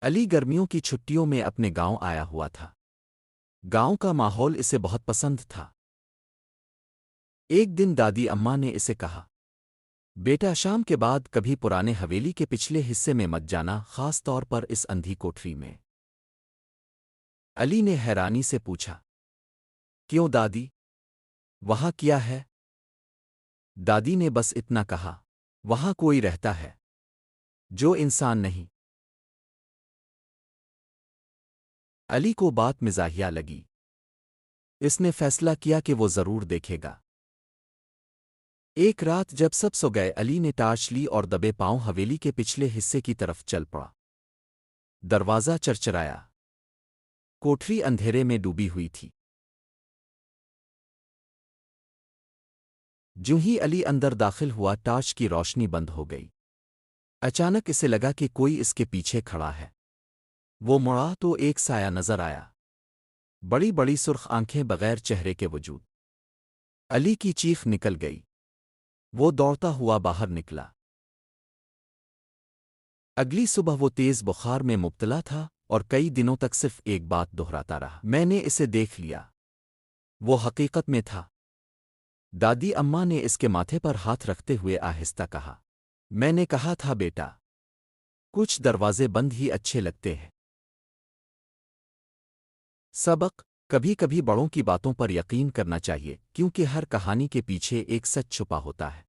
علی گرمیوں کی چھٹیوں میں اپنے گاؤں آیا ہوا تھا۔ گاؤں کا ماحول اسے بہت پسند تھا۔ ایک دن دادی اماں نے اسے کہا، بیٹا شام کے بعد کبھی پرانے حویلی کے پچھلے حصے میں مت جانا، خاص طور پر اس اندھی کوٹری میں۔ علی نے حیرانی سے پوچھا، کیوں دادی؟ وہاں کیا ہے؟ دادی نے بس اتنا کہا، وہاں کوئی رہتا ہے جو انسان نہیں۔ علی کو بات مزاحیہ لگی۔ اس نے فیصلہ کیا کہ وہ ضرور دیکھے گا۔ ایک رات جب سب سو گئے، علی نے ٹارچ لی اور دبے پاؤں حویلی کے پچھلے حصے کی طرف چل پڑا۔ دروازہ چرچرایا۔ کوٹری اندھیرے میں ڈوبی ہوئی تھی۔ جو ہی علی اندر داخل ہوا، ٹارچ کی روشنی بند ہو گئی۔ اچانک اسے لگا کہ کوئی اس کے پیچھے کھڑا ہے۔ وہ مڑا تو ایک سایہ نظر آیا، بڑی بڑی سرخ آنکھیں بغیر چہرے کے وجود۔ علی کی چیخ نکل گئی۔ وہ دوڑتا ہوا باہر نکلا۔ اگلی صبح وہ تیز بخار میں مبتلا تھا اور کئی دنوں تک صرف ایک بات دہراتا رہا، میں نے اسے دیکھ لیا۔ وہ حقیقت میں تھا۔ دادی اماں نے اس کے ماتھے پر ہاتھ رکھتے ہوئے آہستہ کہا، میں نے کہا تھا بیٹا، کچھ دروازے بند ہی اچھے لگتے ہیں۔ سبق: کبھی کبھی بڑوں کی باتوں پر یقین کرنا چاہیے، کیونکہ ہر کہانی کے پیچھے ایک سچ چھپا ہوتا ہے۔